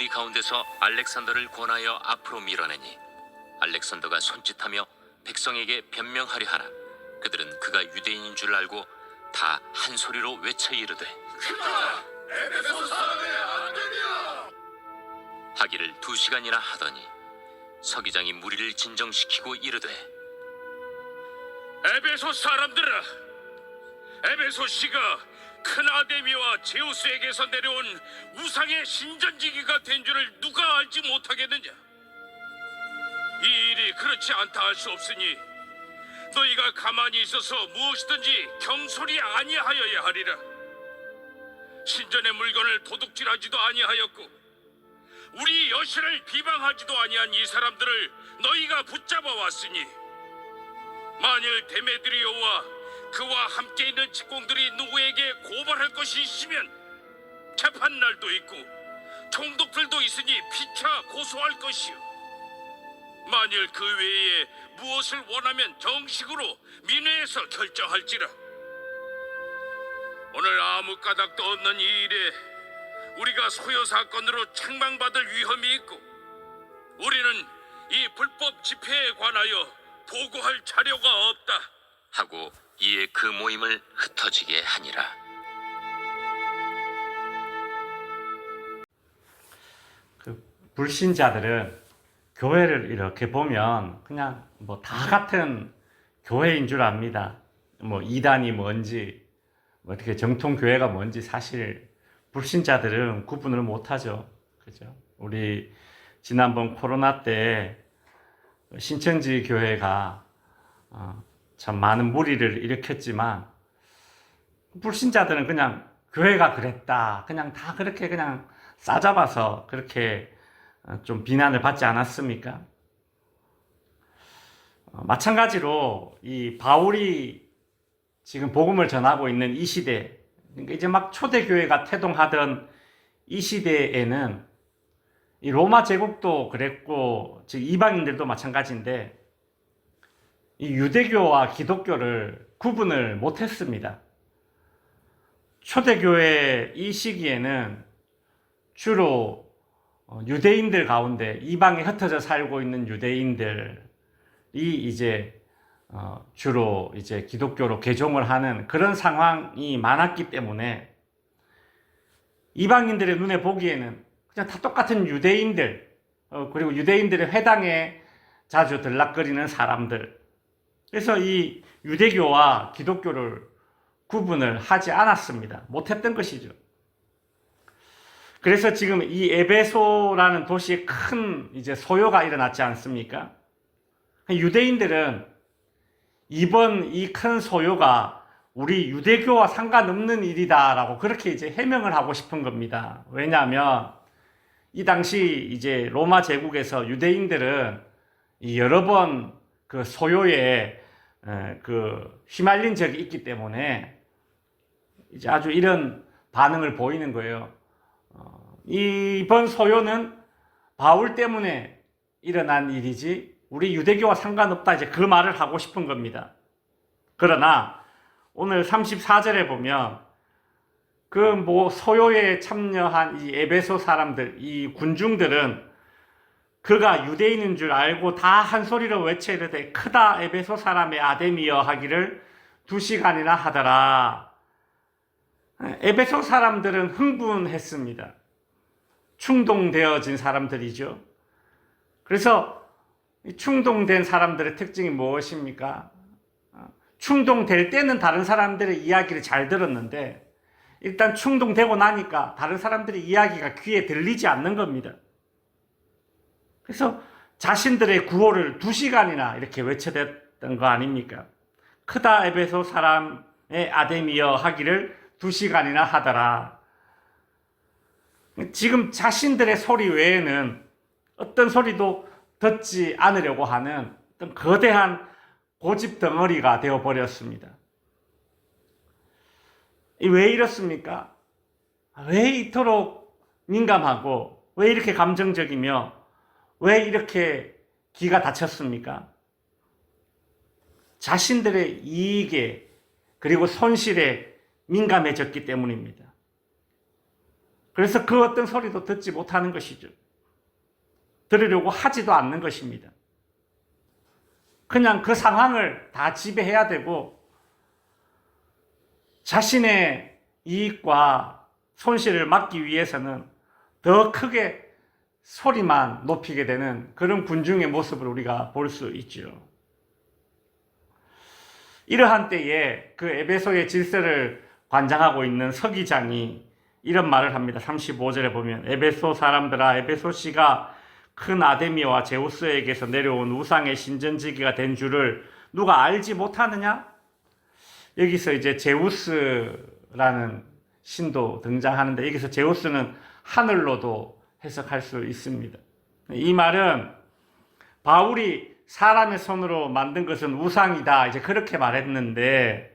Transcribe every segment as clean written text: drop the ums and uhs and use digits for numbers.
가운데서 알렉산더를 권하여 앞으로 밀어내니 알렉산더가 손짓하며 백성에게 변명하려 하나 그들은 그가 유대인인 줄 알고 다 한 소리로 외쳐 이르되 에베소 사람의 아들이야. 하기를 2시간이나 하더니 서기장이 무리를 진정시키고 이르되 에베소 사람들아, 에베소 씨가 큰 아데미와 제우스에게서 내려온 우상의 신전지기가 된 줄을 누가 알지 못하겠느냐? 이 일이 그렇지 않다 할 수 없으니 너희가 가만히 있어서 무엇이든지 경솔이 아니하여야 하리라. 신전의 물건을 도둑질하지도 아니하였고 우리 여신을 비방하지도 아니한 이 사람들을 너희가 붙잡아 왔으니 만일 데메드리오와 그와 함께 있는 직공들이 누구에게 고발할 것이 있으면 재판날도 있고 총독들도 있으니 피차 고소할 것이요. 만일 그 외에 무엇을 원하면 정식으로 민회에서 결정할지라. 오늘 아무 까닭도 없는 이 일에 우리가 소요 사건으로 책망받을 위험이 있고 우리는 이 불법 집회에 관하여 보고할 자료가 없다 하고 이에 그 모임을 흩어지게 하니라. 그 불신자들은 교회를 이렇게 보면 그냥 뭐 다 같은 교회인 줄 압니다. 뭐 이단이 뭔지, 뭐 어떻게 정통 교회가 뭔지 사실 불신자들은 구분을 못하죠. 그죠? 우리 지난번 코로나 때 신천지 교회가 참 많은 무리를 일으켰지만 불신자들은 그냥 교회가 그랬다, 그냥 다 그렇게 그냥 싸잡아서 그렇게 좀 비난을 받지 않았습니까? 마찬가지로 이 바울이 지금 복음을 전하고 있는 이 시대, 그러니까 이제 막 초대교회가 태동하던 이 시대에는 이 로마 제국도 그랬고 즉 이방인들도 마찬가지인데 이 유대교와 기독교를 구분을 못했습니다. 초대교회 이 시기에는 주로 유대인들 가운데 이방에 흩어져 살고 있는 유대인들이 이제 주로 이제 기독교로 개종을 하는 그런 상황이 많았기 때문에 이방인들의 눈에 보기에는 그냥 다 똑같은 유대인들, 그리고 유대인들의 회당에 자주 들락거리는 사람들. 그래서 이 유대교와 기독교를 구분을 하지 않았습니다. 못했던 것이죠. 그래서 지금 이 에베소라는 도시에 큰 이제 소요가 일어났지 않습니까? 유대인들은 이번 이 큰 소요가 우리 유대교와 상관없는 일이다라고 그렇게 이제 해명을 하고 싶은 겁니다. 왜냐하면 이 당시 이제 로마 제국에서 유대인들은 여러 번 그 소요에 그 휘말린 적이 있기 때문에 이제 아주 이런 반응을 보이는 거예요. 이번 소요는 바울 때문에 일어난 일이지 우리 유대교와 상관없다, 이제 그 말을 하고 싶은 겁니다. 그러나 오늘 34절에 보면 그 뭐 소요에 참여한 이 에베소 사람들, 이 군중들은 그가 유대인인 줄 알고 다 한 소리로 외쳐 이르되 크다 에베소 사람의 아데미여 하기를 2시간이나 하더라. 에베소 사람들은 흥분했습니다. 충동되어진 사람들이죠. 그래서 충동된 사람들의 특징이 무엇입니까? 충동될 때는 다른 사람들의 이야기를 잘 들었는데 일단 충동되고 나니까 다른 사람들의 이야기가 귀에 들리지 않는 겁니다. 그래서 자신들의 구호를 2시간이나 이렇게 외쳐댔던 거 아닙니까? 크다 에베소 사람의 아데미여 하기를 2시간이나 하더라. 지금 자신들의 소리 외에는 어떤 소리도 듣지 않으려고 하는 어떤 거대한 고집 덩어리가 되어버렸습니다. 왜 이렇습니까? 왜 이토록 민감하고 왜 이렇게 감정적이며 왜 이렇게 기가 닫혔습니까? 자신들의 이익에 그리고 손실에 민감해졌기 때문입니다. 그래서 그 어떤 소리도 듣지 못하는 것이죠. 들으려고 하지도 않는 것입니다. 그냥 그 상황을 다 지배해야 되고 자신의 이익과 손실을 막기 위해서는 더 크게 소리만 높이게 되는 그런 군중의 모습을 우리가 볼 수 있죠. 이러한 때에 그 에베소의 질서를 관장하고 있는 서기장이 이런 말을 합니다. 35절에 보면 에베소 사람들아 에베소시가 큰 아데미와 제우스에게서 내려온 우상의 신전지기가 된 줄을 누가 알지 못하느냐? 여기서 이제 제우스라는 신도 등장하는데 여기서 제우스는 하늘로도 해석할 수 있습니다. 이 말은 바울이 사람의 손으로 만든 것은 우상이다 이제 그렇게 말했는데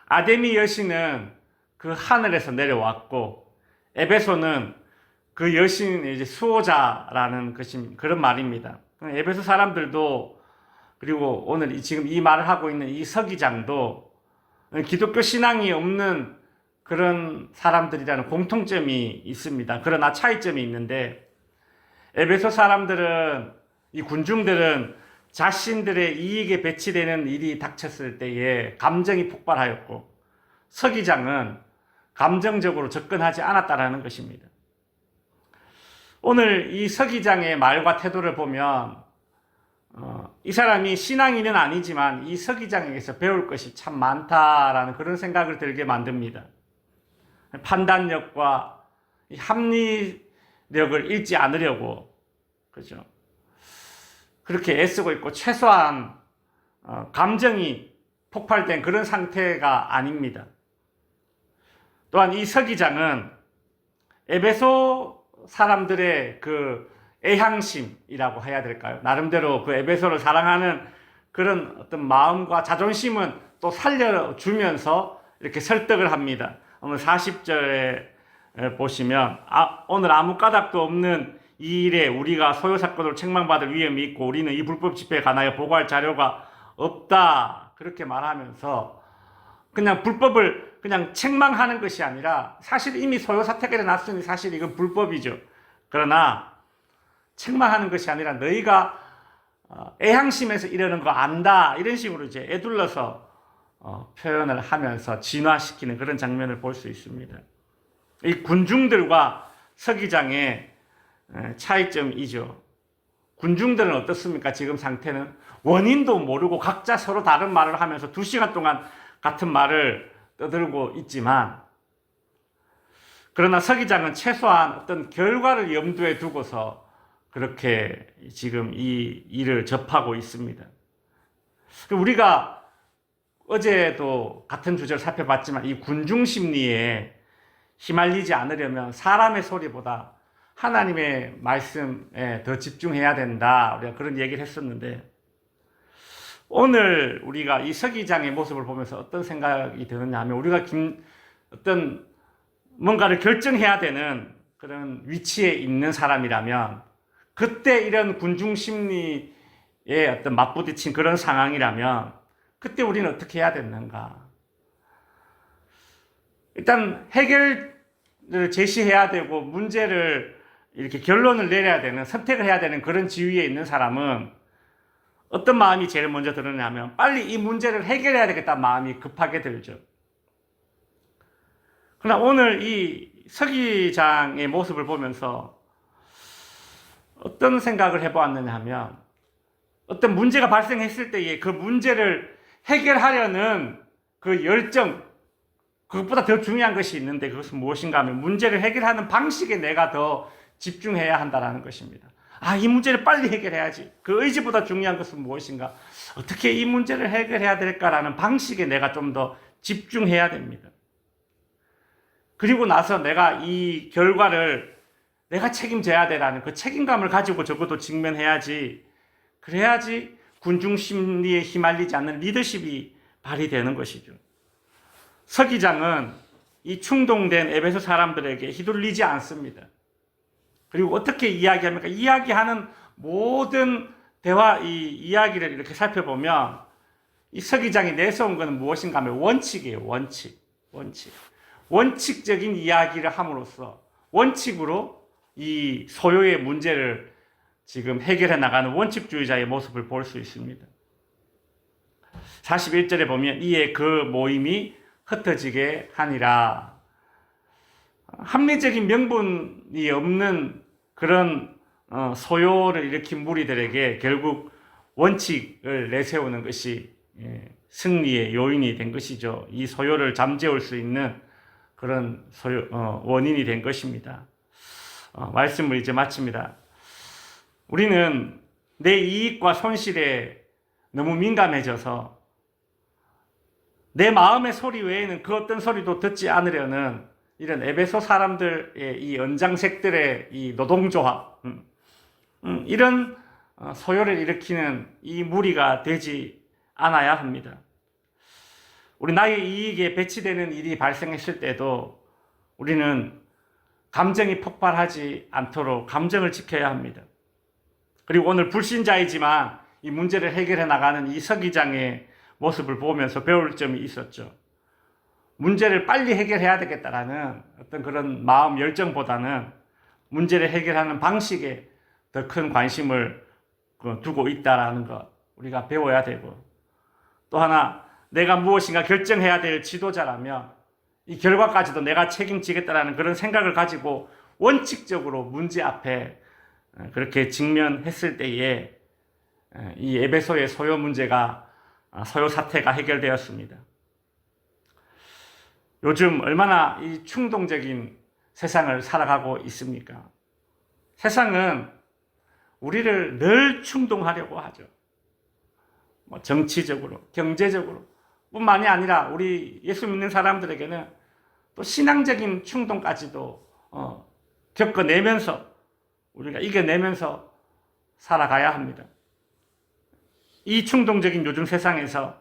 아데미 여신은 그 하늘에서 내려왔고 에베소는 그 여신의 이제 수호자라는 그런 말입니다. 에베소 사람들도 그리고 오늘 지금 이 말을 하고 있는 이 서기장도 기독교 신앙이 없는 그런 사람들이라는 공통점이 있습니다. 그러나 차이점이 있는데 에베소 사람들은 이 군중들은 자신들의 이익에 배치되는 일이 닥쳤을 때에 감정이 폭발하였고 서기장은 감정적으로 접근하지 않았다라는 것입니다. 오늘 이 서기장의 말과 태도를 보면 이 사람이 신앙인은 아니지만 이 서기장에게서 배울 것이 참 많다라는 그런 생각을 들게 만듭니다. 판단력과 합리력을 잃지 않으려고 그죠? 그렇게 애쓰고 있고 최소한 감정이 폭발된 그런 상태가 아닙니다. 또한 이 서기장은 에베소 사람들의 그 애향심이라고 해야 될까요? 나름대로 그 에베소를 사랑하는 그런 어떤 마음과 자존심은 또 살려주면서 이렇게 설득을 합니다. 오늘 40절에 보시면 오늘 아무 까닭도 없는 이 일에 우리가 소요사건으로 책망받을 위험이 있고 우리는 이 불법 집회에 관하여 보고할 자료가 없다 그렇게 말하면서 그냥 불법을 그냥 책망하는 것이 아니라 사실 이미 소요사태가 일어났으니 사실 이건 불법이죠. 그러나 책망하는 것이 아니라 너희가 애향심에서 이러는 거 안다 이런 식으로 이제 애둘러서 표현을 하면서 진화시키는 그런 장면을 볼 수 있습니다. 이 군중들과 서기장의 차이점이죠. 군중들은 어떻습니까? 지금 상태는 원인도 모르고 각자 서로 다른 말을 하면서 2시간 동안 같은 말을 떠들고 있지만 그러나 서기장은 최소한 어떤 결과를 염두에 두고서 그렇게 지금 이 일을 접하고 있습니다. 우리가 어제도 같은 주제를 살펴봤지만 이 군중 심리에 휘말리지 않으려면 사람의 소리보다 하나님의 말씀에 더 집중해야 된다. 우리가 그런 얘기를 했었는데 오늘 우리가 이 서기장의 모습을 보면서 어떤 생각이 드느냐 하면 우리가 어떤 뭔가를 결정해야 되는 그런 위치에 있는 사람이라면 그때 이런 군중 심리에 어떤 맞부딪힌 그런 상황이라면 그때 우리는 어떻게 해야 되는가? 일단 해결을 제시해야 되고 문제를 이렇게 결론을 내려야 되는 선택을 해야 되는 그런 지위에 있는 사람은 어떤 마음이 제일 먼저 드느냐면 빨리 이 문제를 해결해야 되겠다는 마음이 급하게 들죠. 그러나 오늘 이 서기장의 모습을 보면서 어떤 생각을 해보았느냐 하면 어떤 문제가 발생했을 때에 그 문제를 해결하려는 그 열정 그것보다 더 중요한 것이 있는데 그것은 무엇인가 하면 문제를 해결하는 방식에 내가 더 집중해야 한다는 것입니다. 이 문제를 빨리 해결해야지. 그 의지보다 중요한 것은 무엇인가? 어떻게 이 문제를 해결해야 될까라는 방식에 내가 좀 더 집중해야 됩니다. 그리고 나서 내가 이 결과를 내가 책임져야 되라는 그 책임감을 가지고 적어도 직면해야지. 그래야지 군중 심리에 휘말리지 않는 리더십이 발휘되는 것이죠. 서기장은 이 충동된 에베소 사람들에게 휘둘리지 않습니다. 그리고 어떻게 이야기합니까? 이야기하는 모든 대화, 이 이야기를 이렇게 살펴보면 이 서기장이 내세운 것은 무엇인가 하면 원칙이에요. 원칙. 원칙적인 이야기를 함으로써 원칙으로 이 소요의 문제를 지금 해결해 나가는 원칙주의자의 모습을 볼 수 있습니다. 41절에 보면 이에 그 모임이 흩어지게 하니라. 합리적인 명분이 없는 그런 소요를 일으킨 무리들에게 결국 원칙을 내세우는 것이 승리의 요인이 된 것이죠. 이 소요를 잠재울 수 있는 그런 원인이 된 것입니다. 말씀을 이제 마칩니다. 우리는 내 이익과 손실에 너무 민감해져서 내 마음의 소리 외에는 그 어떤 소리도 듣지 않으려는 이런 에베소 사람들의 이 연장색들의 이 노동조합, 이런 소요를 일으키는 이 무리가 되지 않아야 합니다. 우리 나의 이익에 배치되는 일이 발생했을 때도 우리는 감정이 폭발하지 않도록 감정을 지켜야 합니다. 그리고 오늘 불신자이지만 이 문제를 해결해 나가는 이 서기장의 모습을 보면서 배울 점이 있었죠. 문제를 빨리 해결해야 되겠다라는 어떤 그런 마음 열정보다는 문제를 해결하는 방식에 더 큰 관심을 두고 있다라는 것 우리가 배워야 되고, 또 하나 내가 무엇인가 결정해야 될 지도자라면 이 결과까지도 내가 책임지겠다라는 그런 생각을 가지고 원칙적으로 문제 앞에 그렇게 직면했을 때에 이 에베소의 소요 문제가, 소요 사태가 해결되었습니다. 요즘 얼마나 이 충동적인 세상을 살아가고 있습니까? 세상은 우리를 늘 충동하려고 하죠. 정치적으로, 경제적으로 뿐만이 아니라 우리 예수 믿는 사람들에게는 또 신앙적인 충동까지도 겪어내면서 우리가 이겨내면서 살아가야 합니다. 이 충동적인 요즘 세상에서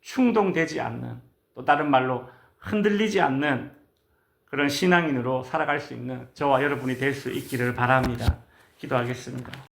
충동되지 않는, 또 다른 말로 흔들리지 않는 그런 신앙인으로 살아갈 수 있는 저와 여러분이 될 수 있기를 바랍니다. 기도하겠습니다.